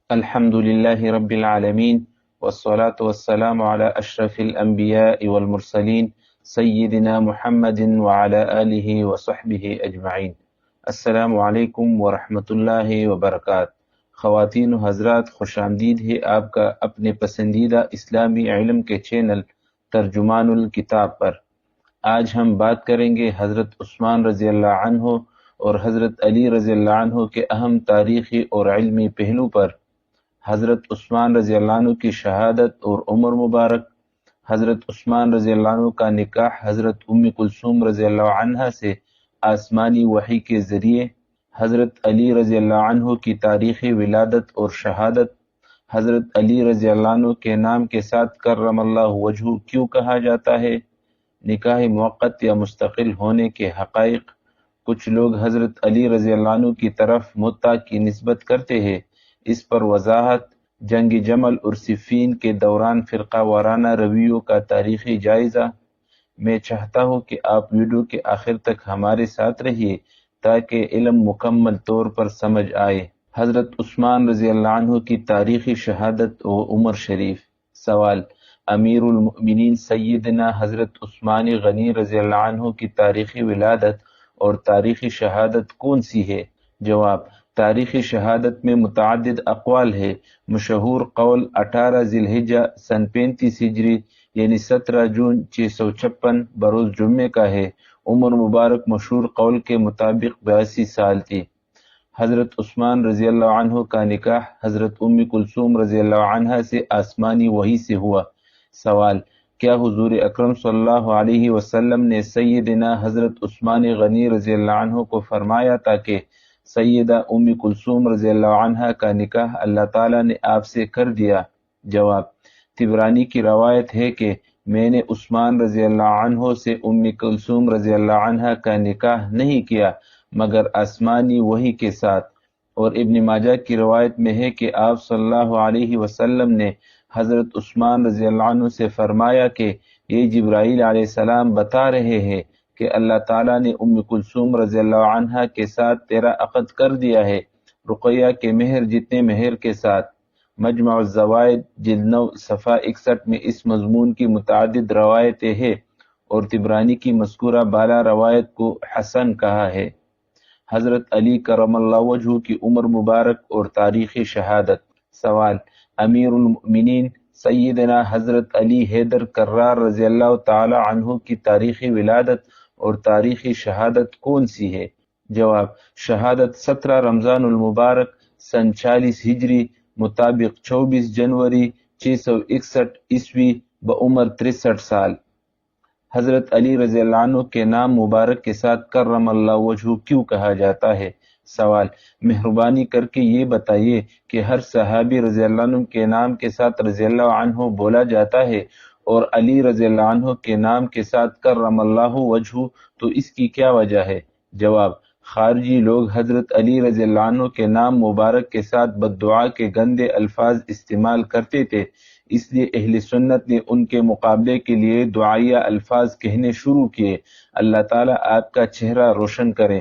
الحمد لله رب العالمين والصلاة والسلام على أشرف الأنبياء والمرسلين سيدنا محمد وعلى آله وصحبه أجمعين۔ السلام علیکم ورحمۃ اللہ وبرکاتہ۔ خواتین و حضرات، خوش آمدید ہے آپ کا اپنے پسندیدہ اسلامی علم کے چینل ترجمان الکتاب پر۔ آج ہم بات کریں گے حضرت عثمان رضی اللہ عنہ اور حضرت علی رضی اللہ عنہ کے اہم تاریخی اور علمی پہلو پر۔ حضرت عثمان رضی اللہ عنہ کی شہادت اور عمر مبارک، حضرت عثمان رضی اللہ عنہ کا نکاح حضرت ام کلثوم رضی اللہ عنہ سے آسمانی وحی کے ذریعے، حضرت علی رضی اللہ عنہ کی تاریخی ولادت اور شہادت، حضرت علی رضی اللہ عنہ کے نام کے ساتھ کرم اللہ وجہہ کیوں کہا جاتا ہے، نکاح موقت یا مستقل ہونے کے حقائق، کچھ لوگ حضرت علی رضی اللہ عنہ کی طرف متع کی نسبت کرتے ہیں، اس پر وضاحت، جنگ جمل اور صفین کے دوران فرقہ وارانہ رویوں کا تاریخی جائزہ۔ میں چاہتا ہوں کہ آپ ویڈیو کے آخر تک ہمارے ساتھ رہیے تاکہ علم مکمل طور پر سمجھ آئے۔ حضرت عثمان رضی اللہ عنہ کی تاریخی شہادت و عمر شریف۔ سوال: امیر المؤمنین سیدنا حضرت عثمان غنی رضی اللہ عنہ کی تاریخی ولادت اور تاریخی شہادت کون سی ہے؟ جواب: تاریخی شہادت میں متعدد اقوال ہے۔ مشہور قول 18 ذی الحجہ سن 35 ہجری یعنی 17 جون 656 بروز جمعے کا ہے۔ عمر مبارک مشہور قول کے مطابق 82 سال تھی۔ حضرت عثمان رضی اللہ عنہ کا نکاح حضرت ام کلثوم رضی اللہ عنہ سے آسمانی وحی سے ہوا۔ سوال: کیا حضور اکرم صلی اللہ علیہ وسلم نے سیدنا حضرت عثمان غنی رضی اللہ عنہ کو فرمایا تھا کہ سیدہ ام کلثوم رضی اللہ عنہ کا نکاح اللہ تعالیٰ نے آپ سے کر دیا؟ جواب: طبرانی کی روایت ہے کہ میں نے عثمان رضی اللہ عنہ سے ام کلثوم رضی اللہ عنہ کا نکاح نہیں کیا مگر آسمانی وحی کے ساتھ، اور ابن ماجہ کی روایت میں ہے کہ آپ صلی اللہ علیہ وسلم نے حضرت عثمان رضی اللہ عنہ سے فرمایا کہ یہ جبرائیل علیہ السلام بتا رہے ہیں کہ اللہ تعالیٰ نے ام کلثوم رضی اللہ عنہ کے ساتھ تیرا عقد کر دیا ہے، رقیہ کے مہر جتنے مہر کے ساتھ۔ مجمع الزوائد جلد 9 صفحہ 61 میں اس مضمون کی متعدد روایتیں ہیں اور طبرانی کی مذکورہ بالا روایت کو حسن کہا ہے۔ حضرت علی کرم اللہ وجہہ کی عمر مبارک اور تاریخی شہادت۔ سوال: امیر المؤمنین سیدنا حضرت علی حیدر کرار رضی اللہ تعالی عنہ کی تاریخی ولادت اور تاریخی شہادت کون سی ہے؟ جواب: شہادت 17 رمضان المبارک سن 40 ہجری مطابق 24 جنوری 661 عیسوی بعمر 63 سال۔ حضرت علی رضی اللہ عنہ کے نام مبارک کے ساتھ کرم اللہ وجہہ کیوں کہا جاتا ہے؟ سوال: مہربانی کر کے یہ بتائیے کہ ہر صحابی رضی اللہ عنہ کے نام کے ساتھ رضی اللہ عنہ بولا جاتا ہے اور علی رضی اللہ عنہ کے نام کے ساتھ کرم اللہ وجہہ، تو اس کی کیا وجہ ہے؟ جواب: خارجی لوگ حضرت علی رضی اللہ عنہ کے نام مبارک کے ساتھ بددعا کے گندے الفاظ استعمال کرتے تھے، اس لیے اہل سنت نے ان کے مقابلے کے لیے دعائیہ الفاظ کہنے شروع کیے۔ اللہ تعالیٰ آپ کا چہرہ روشن کرے۔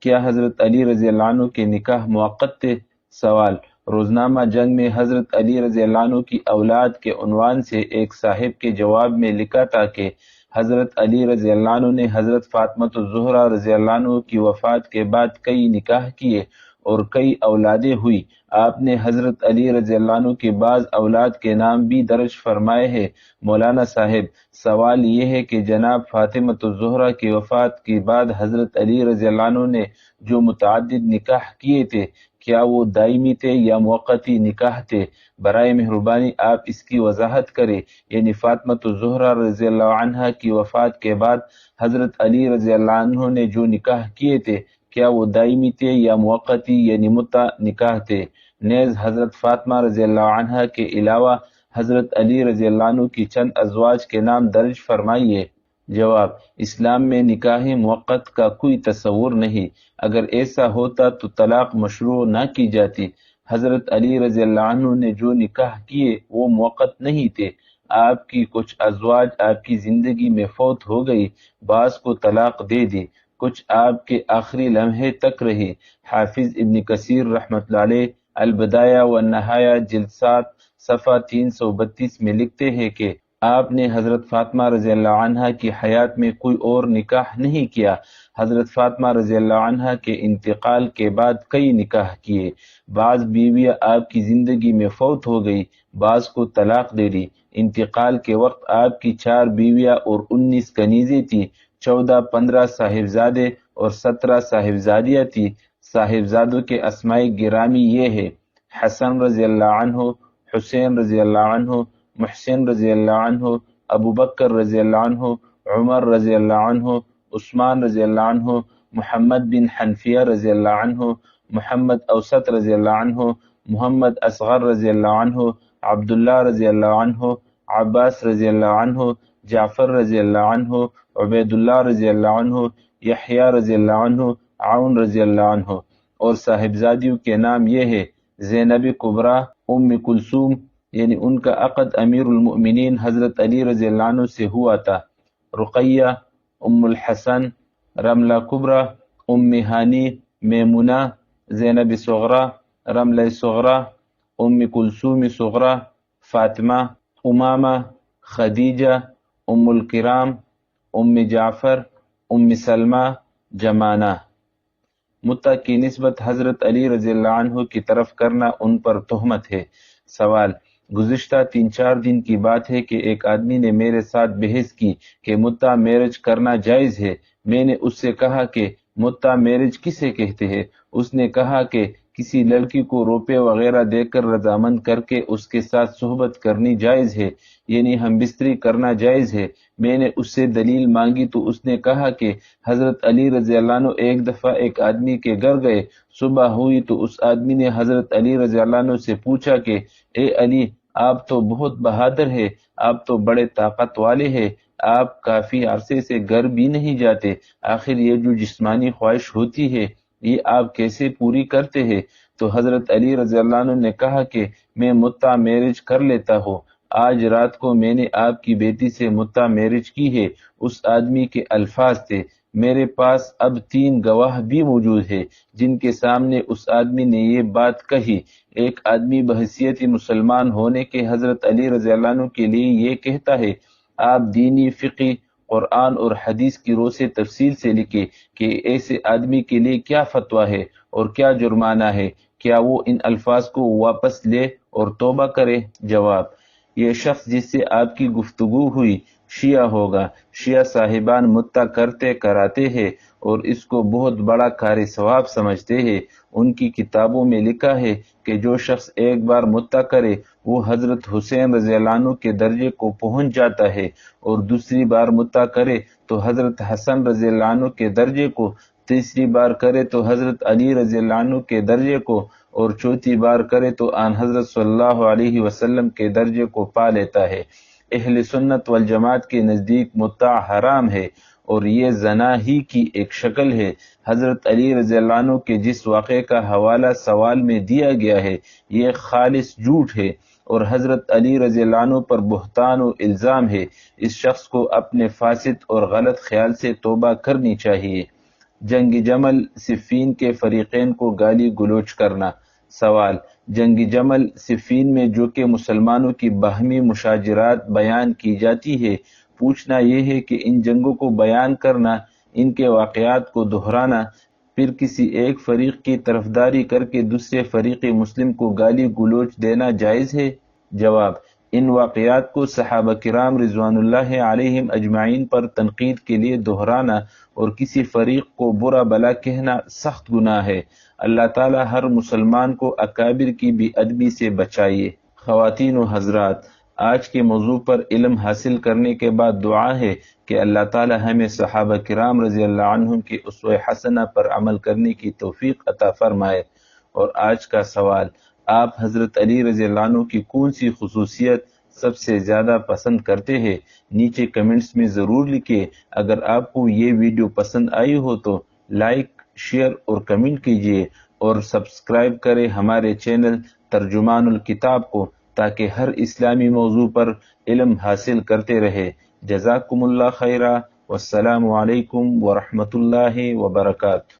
کیا حضرت علی رضی اللہ عنہ کے نکاح موقت تھے؟ سوال: روزنامہ جنگ میں حضرت علی رضی اللہ عنہ کی اولاد کے عنوان سے ایک صاحب کے جواب میں لکھا تھا کہ حضرت علی رضی اللہ عنہ نے حضرت فاطمہ الزہرا رضی اللہ عنہ کی وفات کے بعد کئی نکاح کیے اور کئی اولادیں ہوئی۔ آپ نے حضرت علی رضی اللہ عنہ کے بعض اولاد کے نام بھی درج فرمائے ہیں۔ مولانا صاحب، سوال یہ ہے کہ جناب فاطمہ الزہرا کی وفات کے بعد حضرت علی رضی اللہ عنہ نے جو متعدد نکاح کیے تھے، کیا وہ دائمی تھے یا موقتی نکاح تھے؟ برائے مہربانی آپ اس کی وضاحت کریں، یعنی فاطمہ الزہرا رضی اللہ عنہ کی وفات کے بعد حضرت علی رضی اللہ عنہ نے جو نکاح کیے تھے، کیا وہ دائمی تھے یا موقتی یعنی متع نکاح تھے؟ نیز حضرت فاطمہ رضی اللہ عنہ کے علاوہ حضرت علی رضی اللہ عنہ کی چند ازواج کے نام درج فرمائیے۔ جواب: اسلام میں نکاح موقت کا کوئی تصور نہیں، اگر ایسا ہوتا تو طلاق مشروع نہ کی جاتی۔ حضرت علی رضی اللہ عنہ نے جو نکاح کیے وہ موقت نہیں تھے۔ آپ کی کچھ ازواج آپ کی زندگی میں فوت ہو گئی، بعض کو طلاق دے دی، کچھ آپ کے آخری لمحے تک رہی۔ حافظ ابن کثیر رحمۃ اللہ علیہ البدایہ و النہایہ جلد 7 صفحہ 332 میں لکھتے ہیں کہ آپ نے حضرت فاطمہ رضی اللہ عنہا کی حیات میں کوئی اور نکاح نہیں کیا۔ حضرت فاطمہ رضی اللہ عنہا کے انتقال کے بعد کئی نکاح کیے، بعض بیویاں آپ کی زندگی میں فوت ہو گئی، بعض کو طلاق دے دی۔ انتقال کے وقت آپ کی 4 بیویاں اور 19 کنیزیں تھیں، 14-15 صاحبزادے اور 17 صاحبزادیاں تھیں۔ صاحبزادوں کے اسماء گرامی یہ ہے: حسن رضی اللہ عنہ، حسین رضی اللہ عنہ، محسن رضی اللہ عنہ، ابو بکر رضی اللہ عنہ، عمر رضی اللہ عنہ، عثمان رضی اللہ عنہ، محمد بن حنفیہ رضی اللہ عنہ، محمد اوسط رضی اللہ عنہ، محمد اصغر رضی اللہ عنہ، عبداللہ رضی اللہ عنہ، عباس رضی اللہ عنہ، جعفر رضی اللہ عنہ، عبید اللہ رضی اللہ عنہ، یحییٰ رضی اللہ عنہ، عون رضی اللہ عنہ۔ اور صاحبزادیوں کے نام یہ ہے: زینب کبریٰ، ام کلثوم، یعنی ان کا عقد امیر المؤمنین حضرت علی رضی اللہ عنہ سے ہوا تھا، رقیہ، ام الحسن، رملہ کبریٰ، ام ہانی، میمونہ، زینب صغریٰ، رملہ صغریٰ، ام کلثوم صغریٰ، فاطمہ، امامہ، خدیجہ، ام الکرام، ام جعفر، ام سلمہ، جمانہ۔ متع کی نسبت حضرت علی رضی اللہ عنہ کی طرف کرنا ان پر تہمت ہے۔ سوال: گزشتہ 3-4 دن کی بات ہے کہ ایک آدمی نے میرے ساتھ بحث کی کہ متع میرج کرنا جائز ہے۔ میں نے اس سے کہا کہ متع میرج کسے کہتے ہیں؟ اس نے کہا کہ کسی لڑکی کو روپے وغیرہ دے کر رضامند کر کے اس کے ساتھ صحبت کرنی جائز ہے، یعنی ہم بستری کرنا جائز ہے۔ میں نے اس سے دلیل مانگی تو اس نے کہا کہ حضرت علی رضی اللہ عنہ ایک دفعہ ایک آدمی کے گھر گئے، صبح ہوئی تو اس آدمی نے حضرت علی رضی اللہ عنہ سے پوچھا کہ اے علی، آپ تو بہت بہادر ہے، آپ تو بڑے طاقت والے ہیں، آپ کافی عرصے سے گھر بھی نہیں جاتے، آخر یہ جو جسمانی خواہش ہوتی ہے یہ آپ کیسے پوری کرتے ہیں؟ تو حضرت علی رضی اللہ عنہ نے کہا کہ میں متع میرج کر لیتا ہوں۔ آج رات کو میں نے آپ کی بیٹی سے متع میرج کی ہے۔ اس آدمی کے الفاظ تھے۔ میرے پاس اب 3 گواہ بھی موجود ہیں جن کے سامنے اس آدمی نے یہ بات کہی۔ ایک آدمی بحیثیت مسلمان ہونے کے حضرت علی رضی اللہ عنہ کے لیے یہ کہتا ہے، آپ دینی، فقی، قرآن اور حدیث کی رو سے تفصیل سے لکھے کہ ایسے آدمی کے لیے کیا فتویٰ ہے اور کیا جرمانہ ہے، کیا وہ ان الفاظ کو واپس لے اور توبہ کرے؟ جواب: یہ شخص جس سے آپ کی گفتگو ہوئی شیعہ ہوگا۔ شیعہ صاحبان متع کرتے کراتے ہیں اور اس کو بہت بڑا کار ثواب سمجھتے ہیں۔ ان کی کتابوں میں لکھا ہے کہ جو شخص ایک بار متع کرے وہ حضرت حسین رضی اللہ عنہ کے درجے کو پہنچ جاتا ہے، اور دوسری بار متع کرے تو حضرت حسن رضی اللہ عنہ کے درجے کو، تیسری بار کرے تو حضرت علی رضی اللہ عنہ کے درجے کو، اور چوتھی بار کرے تو آن حضرت صلی اللہ علیہ وسلم کے درجے کو پا لیتا ہے۔ اہل سنت والجماعت کے نزدیک متع حرام ہے اور یہ زنا ہی کی ایک شکل ہے۔ حضرت علی رضی اللہ عنہ کے جس واقعے کا حوالہ سوال میں دیا گیا ہے یہ خالص جھوٹ ہے اور حضرت علی رضی اللہ عنہ پر بہتان و الزام ہے۔ اس شخص کو اپنے فاسد اور غلط خیال سے توبہ کرنی چاہیے۔ جنگ جمل صفین کے فریقین کو گالی گلوچ کرنا۔ سوال: جنگ جمل صفین میں جو کہ مسلمانوں کی باہمی مشاجرات بیان کی جاتی ہے، پوچھنا یہ ہے کہ ان جنگوں کو بیان کرنا، ان کے واقعات کو دہرانا، پھر کسی ایک فریق کی طرفداری کر کے دوسرے فریق مسلم کو گالی گلوچ دینا جائز ہے؟ جواب: ان واقعات کو صحابہ کرام رضوان اللہ علیہم اجمعین پر تنقید کے لیے دہرانا اور کسی فریق کو برا بلا کہنا سخت گناہ ہے۔ اللہ تعالی ہر مسلمان کو اکابر کی بے ادبی سے بچائے۔ خواتین و حضرات، آج کے موضوع پر علم حاصل کرنے کے بعد دعا ہے کہ اللہ تعالی ہمیں صحابہ کرام رضی اللہ عنہم کی اسوہ حسنہ پر عمل کرنے کی توفیق عطا فرمائے۔ اور آج کا سوال: آپ حضرت علی رضی اللہ عنہ کی کون سی خصوصیت سب سے زیادہ پسند کرتے ہیں؟ نیچے کمنٹس میں ضرور لکھیں۔ اگر آپ کو یہ ویڈیو پسند آئی ہو تو لائک، شیئر اور کمنٹ کیجیے، اور سبسکرائب کریں ہمارے چینل ترجمان الکتاب کو تاکہ ہر اسلامی موضوع پر علم حاصل کرتے رہے۔ جزاکم اللہ خیرہ، والسلام علیکم ورحمۃ اللہ وبرکاتہ۔